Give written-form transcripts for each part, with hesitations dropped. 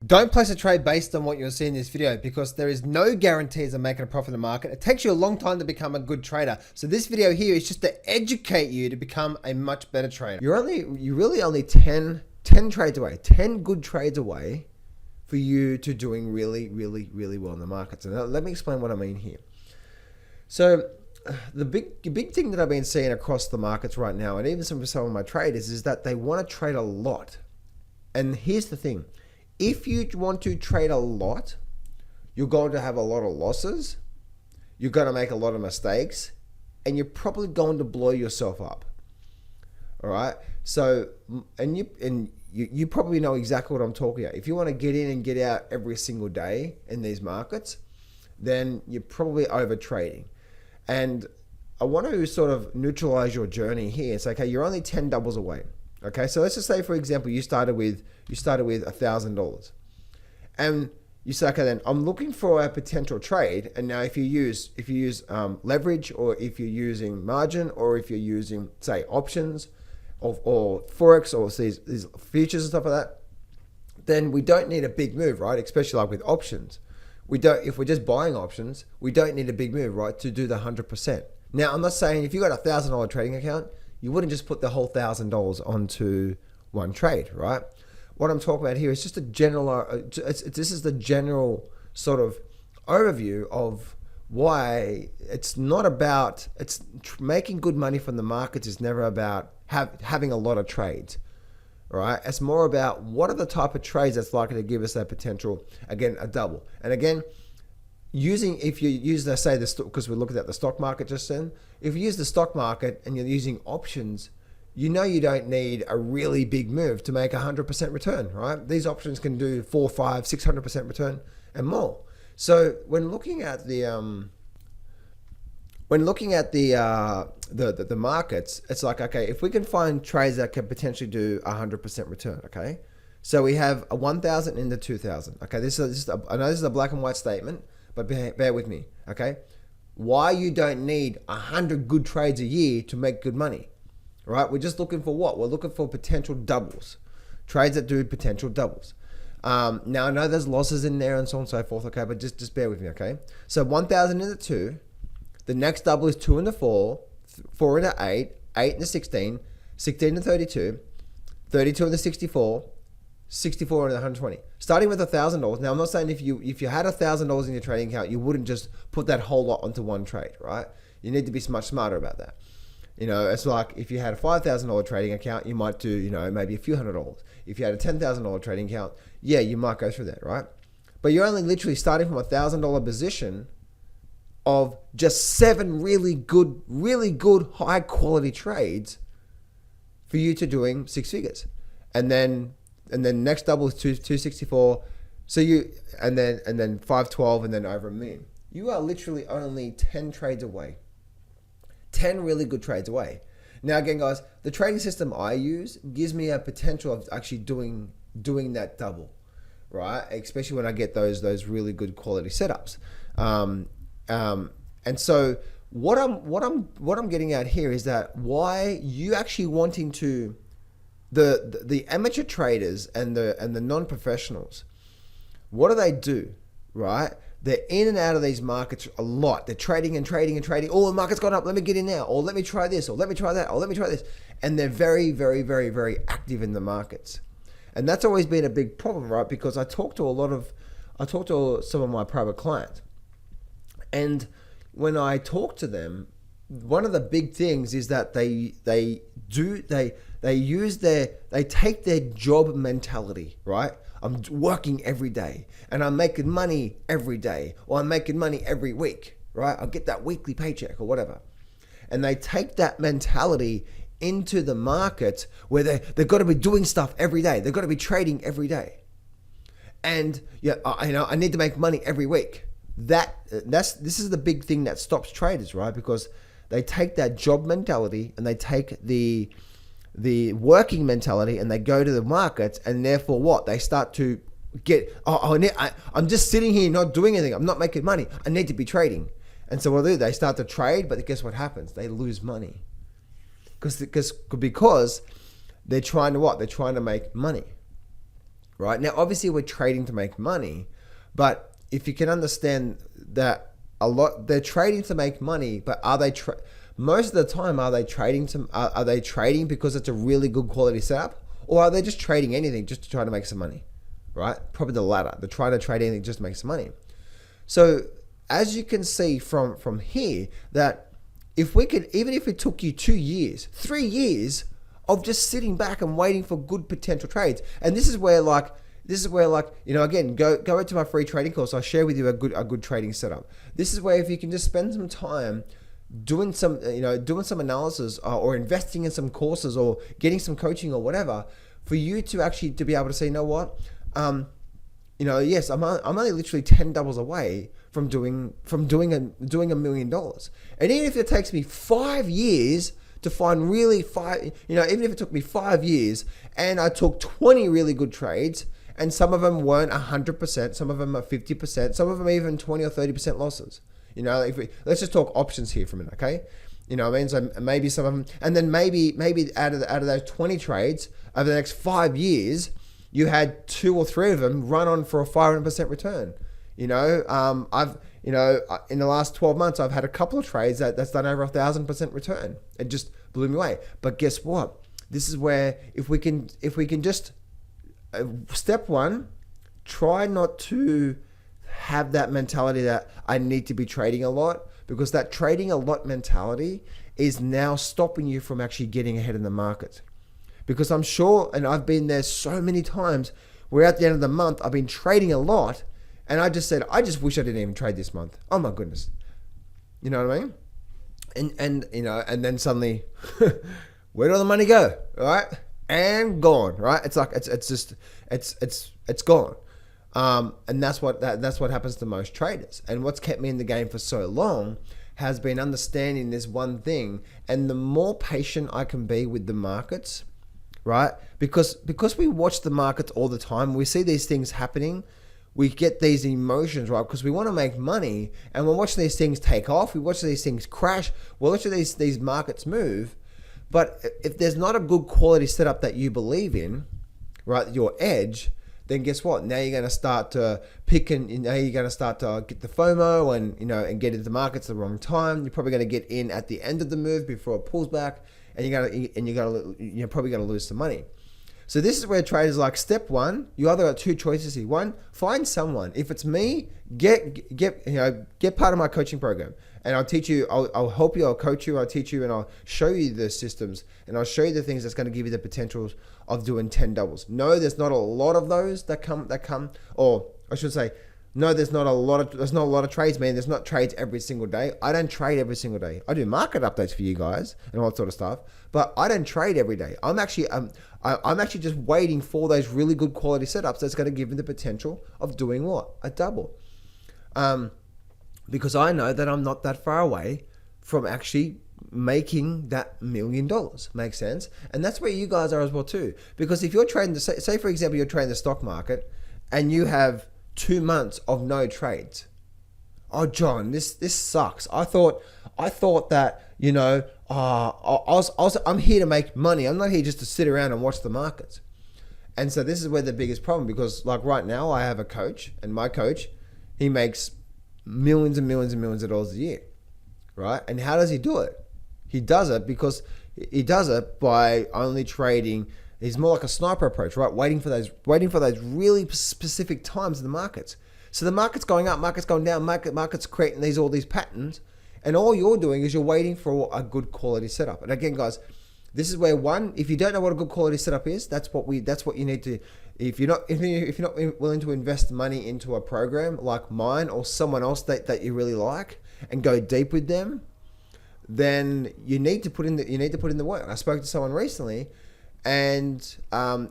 Don't place a trade based on what you're seeing in this video because there is no guarantees of making a profit in the market. It takes you a long time to become a good trader. So this video here is just to educate you to become a much better trader. You're really only 10 trades away, 10 good trades away for you to doing really well in the markets. And let me explain what I mean here. So the big thing that I've been seeing across the markets right now, and even some of my traders, is that they want to trade a lot. And here's the thing. If you want to trade a lot, you're going to have a lot of losses, you're going to make a lot of mistakes, and you're probably going to blow yourself up. All right? So, and you probably know exactly what I'm talking about. If you want to get in and get out every single day in these markets, then you're probably over trading. And I want to sort of neutralize your journey here. It's like, okay, you're only 10 doubles away. Okay, so let's just say, for example, you started with $1,000, and you say, okay, then I'm looking for a potential trade. And now, if you use leverage, or if you're using margin, or if you're using, say, options, or forex, or these futures and stuff like that, then we don't need a big move, right? Especially like with options, if we're just buying options, we don't need a big move, right, to do the 100%. Now, I'm not saying if you got a $1,000 trading account, you wouldn't just put the whole $1,000 onto one trade, right? What I'm talking about here is just a general, this is the general sort of overview of why it's not about, making good money from the markets is never about having a lot of trades, right? It's more about what are the type of trades that's likely to give us that potential, again, a double. And again, if you use, let's say, because we're looking at the stock market just then, if you use the stock market and you're using options, you know you don't need a really big move to make 100% return, right? These options can do 400, 500, 600% return and more. So when looking at the markets, it's like, okay, if we can find trades that can potentially do 100% return, okay? So we have a 1,000 into 2,000. Okay, I know this is a black and white statement, but bear with me, okay? Why you don't need 100 good trades a year to make good money, right? We're just looking for what? We're looking for potential doubles, trades that do potential doubles. Now, I know there's losses in there and so on and so forth, okay? But just bear with me, okay? So 1,000 into 2, the next double is 2 into 4, 4 into 8, 8 into 16, 16 into 32, 32 into 64, 64 and 120. Starting with $1,000. Now, I'm not saying if you had $1,000 in your trading account, you wouldn't just put that whole lot onto one trade, right? You need to be much smarter about that. You know, it's like if you had a $5,000 trading account, you might do, you know, maybe a few $100s. If you had a $10,000 trading account, yeah, you might go through that, right? But you're only literally starting from a $1,000 position of just 7 really good, high quality trades for you to doing 6 figures, and then next double is 264. So and then 512, and then over $1 million. You are literally only 10 trades away. 10 really good trades away. Now again, guys, the trading system I use gives me a potential of actually doing that double, right? Especially when I get those really good quality setups. And so what I'm getting at here is that why you actually wanting to the amateur traders and the non-professionals, what do, right? They're in and out of these markets a lot. They're trading and trading and trading. Oh, the market's gone up. Let me get in now. Or let me try this. Or let me try that. Or let me try this. And they're very active in the markets. And that's always been a big problem, right? Because I talk to some of my private clients. And when I talk to them, one of the big things is that they take their job mentality, right? I'm working every day and I'm making money every day, or I'm making money every week, right? I'll get that weekly paycheck or whatever. And they take that mentality into the market where they've got to be doing stuff every day. They've got to be trading every day. And yeah, I need to make money every week. This is the big thing that stops traders, right? Because they take that job mentality and they take the working mentality and they go to the markets, and therefore what? They start to get, I'm just sitting here not doing anything. I'm not making money. I need to be trading. And so what do? They start to trade, but guess what happens? They lose money. Because they're trying to what? They're trying to make money. right? Now, obviously we're trading to make money, but if you can understand that they're trading to make money, but are they, most of the time, are they trading because it's a really good quality setup, or are they just trading anything just to try to make some money, right? Probably the latter. They're trying to trade anything just to make some money. So as you can see from here, that if we could, even if it took you 2 years, 3 years of just sitting back and waiting for good potential trades, and this is where again, go into my free trading course. I'll share with you a good trading setup. This is where if you can just spend some time doing some analysis, or investing in some courses, or getting some coaching or whatever, for you to actually to be able to say, you know what, yes, I'm only literally 10 doubles away from doing $1 million. And even if it takes me 5 years to find even if it took me 5 years and I took 20 really good trades, and some of them weren't 100%, some of them are 50%, some of them even 20 or 30% losses. Let's just talk options here for a minute, okay? So maybe some of them, and then maybe out of those 20 trades over the next 5 years, you had 2 or 3 of them run on for a 500% return. I've in the last 12 months, I've had a couple of trades that's done over 1,000% return. It just blew me away. But guess what? This is where if we can just step one, try not to have that mentality that I need to be trading a lot, because that trading a lot mentality is now stopping you from actually getting ahead in the market. Because I'm sure, and I've been there so many times, where at the end of the month, I've been trading a lot, and I just said, I just wish I didn't even trade this month. Oh my goodness. You know what I mean? And then suddenly, where did all the money go? All right? And gone, right? It's like, it's gone. And that's what happens to most traders. And what's kept me in the game for so long has been understanding this one thing. And the more patient I can be with the markets, right? Because we watch the markets all the time, we see these things happening, we get these emotions, right? Because we want to make money, and we're watching these things take off, we watch these things crash, we're watching these markets move. But if there's not a good quality setup that you believe in, right, your edge, then guess what? Now you're going to start to pick, and now you're going to start to get the FOMO and get into the markets at the wrong time. You're probably going to get in at the end of the move before it pulls back, and you're probably going to lose some money. So this is where traders like step one. You either got 2 choices here. One, find someone. If it's me, get part of my coaching program, and I'll teach you. I'll help you. I'll coach you. I'll teach you, and I'll show you the systems, and I'll show you the things that's going to give you the potentials of doing 10 doubles. No, there's not a lot of those that come, or I should say, no, there's not a lot of trades, man. There's not trades every single day. I don't trade every single day. I do market updates for you guys and all that sort of stuff, but I don't trade every day. I'm actually just waiting for those really good quality setups that's going to give me the potential of doing what? A double. Because I know that I'm not that far away from actually making that $1 million. Makes sense? And that's where you guys are as well too. Because if you're trading, say for example, you're trading the stock market and you have 2 months of no trades. Oh, John, this sucks. I thought that, I'm here to make money. I'm not here just to sit around and watch the markets. And so this is where the biggest problem, because like right now I have a coach, and my coach, he makes millions and millions and millions of dollars a year, right? And how does he do it? He does it because he does it by only trading. He's more like a sniper approach, right? Waiting for those really specific times in the markets. So the market's going up, market's going down, market's creating all these patterns, and all you're doing is you're waiting for a good quality setup. And again, guys, this is where if you don't know what a good quality setup is, that's what you need to. If you're not willing to invest money into a program like mine or someone else that you really like and go deep with them, then you need to put in the work. I spoke to someone recently, and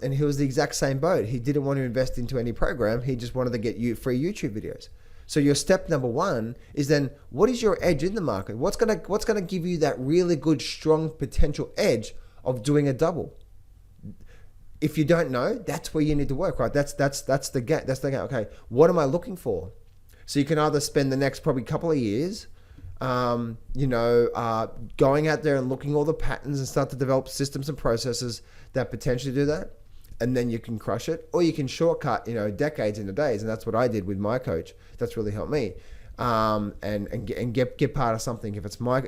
he was the exact same boat. He didn't want to invest into any program. He just wanted to get free YouTube videos. So your step number one is then, what is your edge in the market? What's gonna give you that really good, strong potential edge of doing a double? If you don't know, that's where you need to work, right? That's the gap. That's the gap. Okay, what am I looking for? So you can either spend the next probably couple of years, going out there and looking all the patterns and start to develop systems and processes that potentially do that. and then you can crush it, or you can shortcut, decades into days. And that's what I did with my coach. That's really helped me. And get part of something. If it's mine,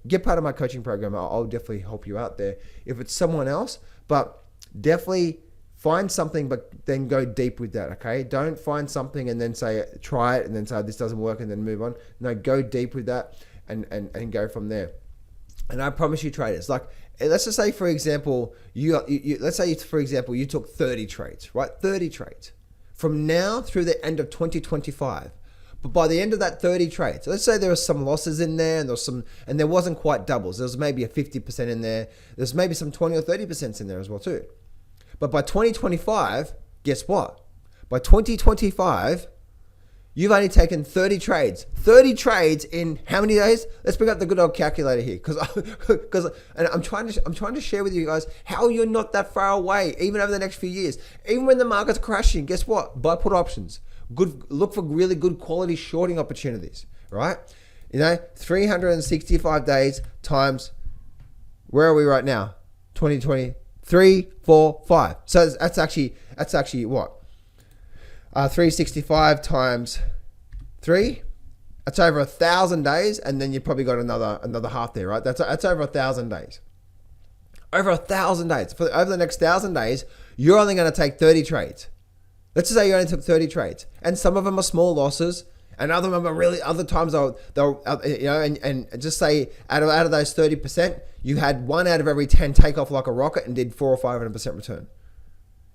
get part of my coaching program. I'll definitely help you out there. If it's someone else, but definitely find something, but then go deep with that. Okay, don't find something and then say try it and then say this doesn't work and then move on. No, go deep with that and go from there. And I promise you, traders, like let's just say for example, you took 30 trades, right? 30 trades from now through the end of 2025. But by the end of that 30 trades, let's say there were some losses in there and there wasn't quite doubles. There was maybe a 50% in there. There's maybe some 20 or 30% in there as well too. But by 2025, guess what? By 2025, you've only taken 30 trades. 30 trades in how many days? Let's bring up the good old calculator here, because I'm trying to share with you guys how you're not that far away, even over the next few years. Even when the market's crashing, guess what? Buy put options. Look for really good quality shorting opportunities, right? 365 days times, where are we right now? 2020. 3, 4, 5. So that's actually what? 365 times 3. That's over 1,000 days, and then you probably got another half there, right? That's over 1,000 days. Over 1,000 days. Over the next 1,000 days, you're only going to take 30 trades. Let's just say you only took 30 trades, and some of them are small losses, and other times they'll and just say out of those 30%, you had 1 out of every 10 take off like a rocket and did 400 or 500% return.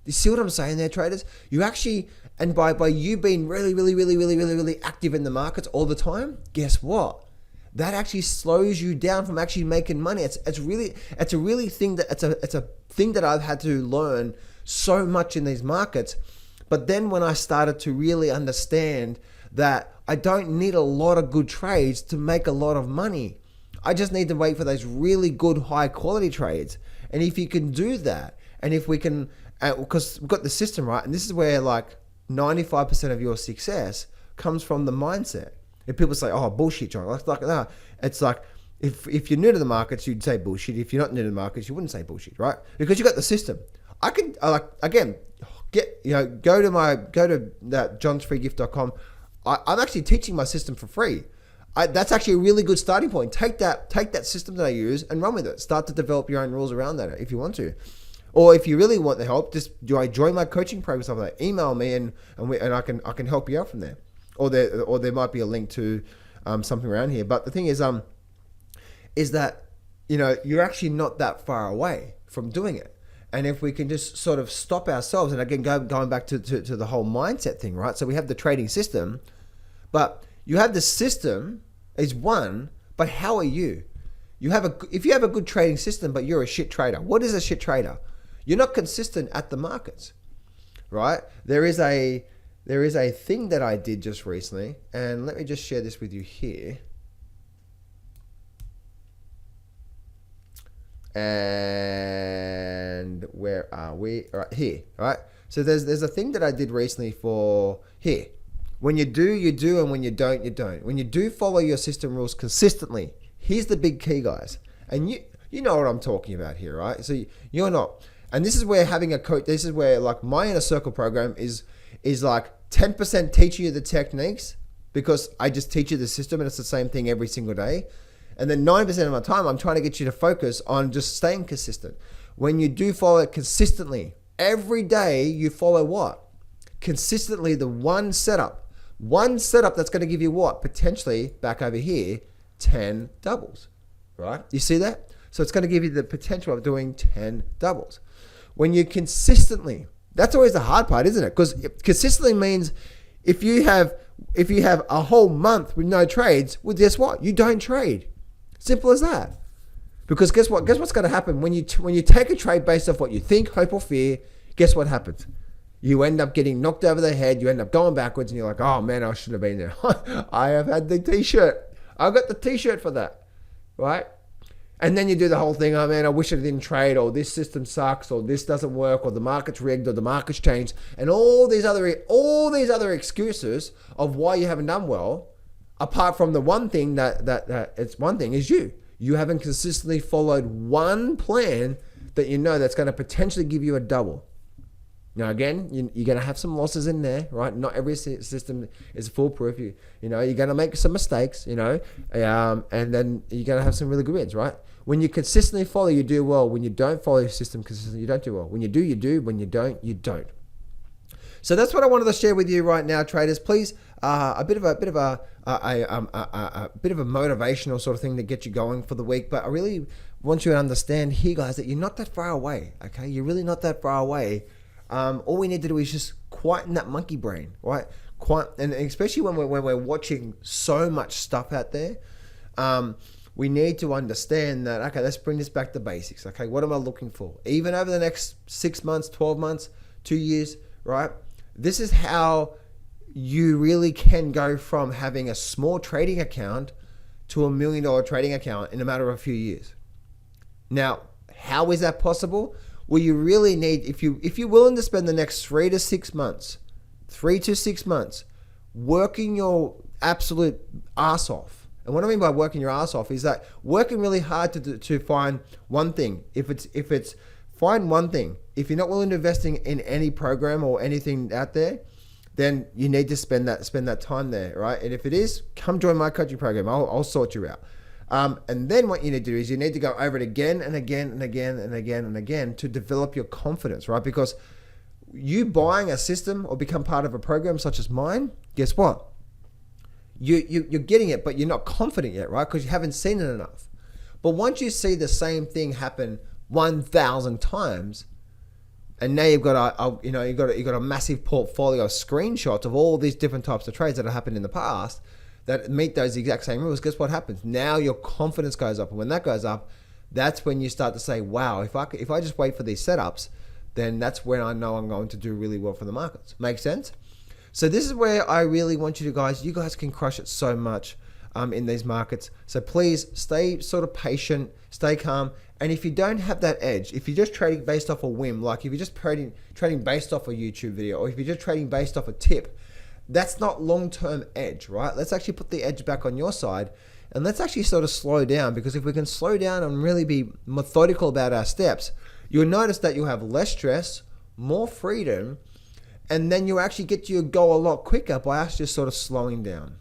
You see what I'm saying there, traders? You actually, and by you being really active in the markets all the time, guess what? That actually slows you down from actually making money. It's a thing that I've had to learn so much in these markets. But then when I started to really understand that I don't need a lot of good trades to make a lot of money. I just need to wait for those really good high quality trades. And if you can do that, and if we can, because we've got the system, right? And this is where like 95% of your success comes from the mindset. If people say, oh, bullshit, John. It's like, if you're new to the markets, you'd say bullshit. If you're not new to the markets, you wouldn't say bullshit, right? Because you got the system. Go to that johnsfreegift.com. I'm actually teaching my system for free. That's actually a really good starting point. Take that system that I use and run with it. Start to develop your own rules around that if you want to. Or if you really want the help, just join my coaching program, something like that. Email me and I can help you out from there. Or there might be a link to something around here. But the thing is that you're actually not that far away from doing it. And if we can just sort of stop ourselves, and again, going back to the whole mindset thing, right? So we have the trading system, but you have the system is one, but how are you? If you have a good trading system, but you're a shit trader. What is a shit trader? You're not consistent at the markets, right? There is a thing that I did just recently, and let me just share this with you here. And where are we? All right, here, all right? So there's a thing that I did recently for here. When you do, you do, and when you don't, you don't. When you do follow your system rules consistently, here's the big key, guys. And you know what I'm talking about here, right? So you're not. And this is where having a coach, this is where like my inner circle program is like 10% teaching you the techniques, because I just teach you the system and it's the same thing every single day. And then 9% of my time, I'm trying to get you to focus on just staying consistent. When you do follow it consistently, every day you follow what? Consistently the one setup that's going to give you what? Potentially, back over here, 10 doubles, right? You see that? So it's going to give you the potential of doing 10 doubles. When you consistently, that's always the hard part, isn't it? Because consistently means if you have a whole month with no trades, well, guess what? You don't trade. Simple as that. Because guess what? Guess what's going to happen when you take a trade based off what you think, hope, or fear? Guess what happens? You end up getting knocked over the head. You end up going backwards, and you're like, "Oh man, I should have been there." I have had the T-shirt. I got the T-shirt for that, right? And then you do the whole thing. Oh man, I wish I didn't trade, or this system sucks, or this doesn't work, or the market's rigged, or the market's changed, and all these other excuses of why you haven't done well. Apart from the one thing that it's one thing is you haven't consistently followed one plan that you know that's going to potentially give you a double. Now, again, you're going to have some losses in there, right? Not every system is foolproof. You're going to make some mistakes, and then you're going to have some really good wins, right? When you consistently follow, you do well. When you don't follow your system consistently, you don't do well. When you do, you do. When you don't, you don't. So that's what I wanted to share with you right now, traders. Please, a bit of a motivational sort of thing to get you going for the week. But I really want you to understand here, guys, that you're not that far away. Okay, you're really not that far away. All we need to do is just quieten that monkey brain, right? And especially when we're watching so much stuff out there, we need to understand that, okay, let's bring this back to basics. Okay, what am I looking for? Even over the next 6 months, 12 months, 2 years, right? This is how you really can go from having a small trading account to $1 million trading account in a matter of a few years. Now, how is that possible? Well, you really need, if you're willing to spend the next 3 to 6 months, working your absolute ass off. And what I mean by working your ass off is that working really hard to find one thing. If it's find one thing. If you're not willing to invest in any program or anything out there, then you need to spend that time there, right? And if it is, come join my coaching program. I'll sort you out. And then what you need to do is you need to go over it again and again and again and again and again to develop your confidence, right? Because you buying a system or become part of a program such as mine, guess what? You're getting it, but you're not confident yet, right? Because you haven't seen it enough. But once you see the same thing happen 1,000 times, and now you've got a massive portfolio of screenshots of all these different types of trades that have happened in the past that meet those exact same rules. Guess what happens? Now your confidence goes up, and when that goes up, that's when you start to say, "Wow, if I just wait for these setups, then that's when I know I'm going to do really well for the markets." Make sense? So this is where I really want you guys can crush it so much in these markets. So please stay sort of patient, stay calm. And if you don't have that edge, if you're just trading based off a whim, like if you're just trading based off a YouTube video, or if you're just trading based off a tip, that's not long-term edge, right? Let's actually put the edge back on your side, and let's actually sort of slow down, because if we can slow down and really be methodical about our steps, you'll notice that you'll have less stress, more freedom, and then you'll actually get to your goal a lot quicker by us just sort of slowing down.